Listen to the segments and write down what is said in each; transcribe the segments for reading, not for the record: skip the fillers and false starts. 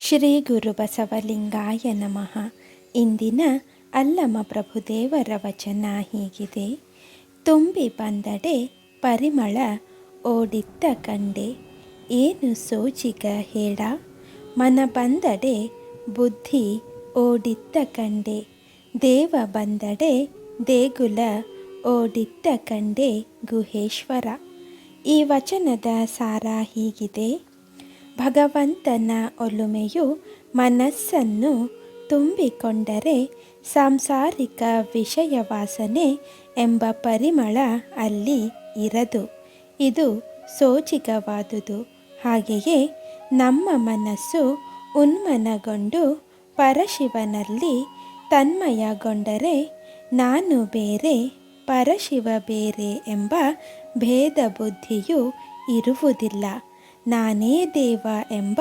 ಶ್ರೀ ಗುರು ಬಸವಲಿಂಗಾಯ ನಮಃ. ಇಂದಿನ ಅಲ್ಲಮ ಪ್ರಭುದೇವರ ವಚನ ಹೀಗಿದೆ. ತುಂಬಿ ಬಂದಡೆ ಪರಿಮಳ ಓಡಿತ್ತ ಕಂಡೆ, ಏನು ಸೋಜಿಗ ಹೇಳ. ಮನ ಬಂದಡೆ ಬುದ್ಧಿ ಓಡಿತ್ತ ಕಂಡೆ, ದೇವ ಬಂದಡೆ ದೇಗುಲ ಓಡಿತ್ತ ಕಂಡೆ ಗುಹೇಶ್ವರ. ಈ ವಚನದ ಸಾರ ಹೀಗಿದೆ. ಭಗವಂತನ ಒಲುಮೆಯು ಮನಸ್ಸನ್ನು ತುಂಬಿಕೊಂಡರೆ ಸಾಂಸಾರಿಕ ವಿಷಯ ವಾಸನೆ ಎಂಬ ಪರಿಮಳ ಅಲ್ಲಿ ಇರದು. ಇದು ಸೋಜಿಗವಾದುದು. ಹಾಗೆಯೇ ನಮ್ಮ ಮನಸ್ಸು ಉನ್ಮನಗೊಂಡು ಪರಶಿವನಲ್ಲಿ ತನ್ಮಯಗೊಂಡರೆ ನಾನು ಬೇರೆ ಪರಶಿವ ಬೇರೆ ಎಂಬ ಭೇದ ಬುದ್ಧಿಯು ಇರುವುದಿಲ್ಲ. ನಾನೇ ದೇವ ಎಂಬ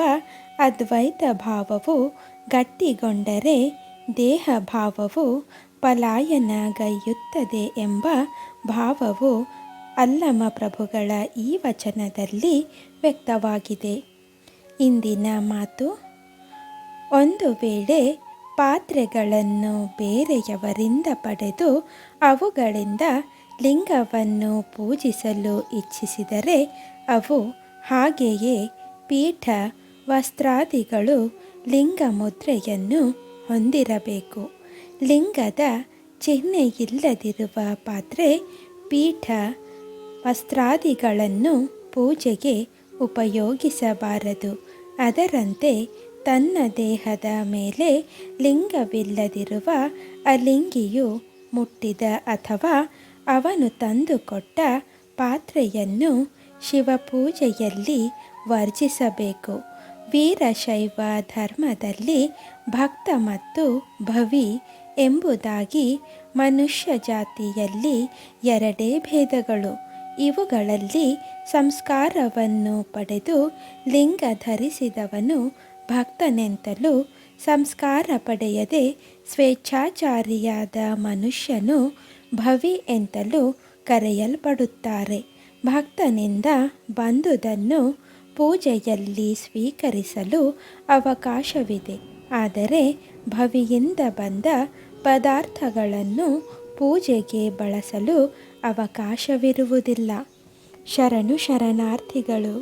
ಅದ್ವೈತ ಭಾವವು ಗಟ್ಟಿಗೊಂಡರೆ ದೇಹ ಭಾವವು ಪಲಾಯನಗೈಯುತ್ತದೆ ಎಂಬ ಭಾವವು ಅಲ್ಲಮ ಪ್ರಭುಗಳ ಈ ವಚನದಲ್ಲಿ ವ್ಯಕ್ತವಾಗಿದೆ. ಇಂದಿನ ಮಾತು: ಒಂದು ವೇಳೆ ಪಾತ್ರೆಗಳನ್ನು ಬೇರೆಯವರಿಂದ ಪಡೆದು ಅವುಗಳಿಂದ ಲಿಂಗವನ್ನು ಪೂಜಿಸಲು ಇಚ್ಛಿಸಿದರೆ ಅವು ಹಾಗೆಯೇ ಪೀಠ ವಸ್ತ್ರಾದಿಗಳು ಲಿಂಗ ಮುದ್ರೆಯನ್ನು ಹೊಂದಿರಬೇಕು. ಲಿಂಗದ ಚಿಹ್ನೆಯಿಲ್ಲದಿರುವ ಪಾತ್ರೆ ಪೀಠ ವಸ್ತ್ರಾದಿಗಳನ್ನು ಪೂಜೆಗೆ ಉಪಯೋಗಿಸಬಾರದು. ಅದರಂತೆ ತನ್ನ ದೇಹದ ಮೇಲೆ ಲಿಂಗವಿಲ್ಲದಿರುವ ಅಲಿಂಗಿಯು ಮುಟ್ಟಿದ ಅಥವಾ ಅವನು ತಂದುಕೊಟ್ಟ ಪಾತ್ರೆಯನ್ನು ಶಿವಪೂಜೆಯಲ್ಲಿ ವರ್ಜಿಸಬೇಕು. ವೀರಶೈವ ಧರ್ಮದಲ್ಲಿ ಭಕ್ತ ಮತ್ತು ಭವಿ ಎಂಬುದಾಗಿ ಮನುಷ್ಯ ಜಾತಿಯಲ್ಲಿ ಎರಡೇ ಭೇದಗಳು. ಇವುಗಳಲ್ಲಿ ಸಂಸ್ಕಾರವನ್ನು ಪಡೆದು ಲಿಂಗ ಧರಿಸಿದವನು ಭಕ್ತನೆಂತಲೂ, ಸಂಸ್ಕಾರ ಪಡೆಯದೆ ಸ್ವೇಚ್ಛಾಚಾರಿಯಾದ ಮನುಷ್ಯನು ಭವಿ ಎಂತಲೂ ಕರೆಯಲ್ಪಡುತ್ತಾರೆ. ಭಕ್ತನಿಂದ ಬಂದುದನ್ನು ಪೂಜೆಯಲ್ಲಿ ಸ್ವೀಕರಿಸಲು ಅವಕಾಶವಿದೆ. ಆದರೆ ಭವಿಯಿಂದ ಬಂದ ಪದಾರ್ಥಗಳನ್ನು ಪೂಜೆಗೆ ಬಳಸಲು ಅವಕಾಶವಿರುವುದಿಲ್ಲ. ಶರಣು ಶರಣಾರ್ಥಿಗಳು.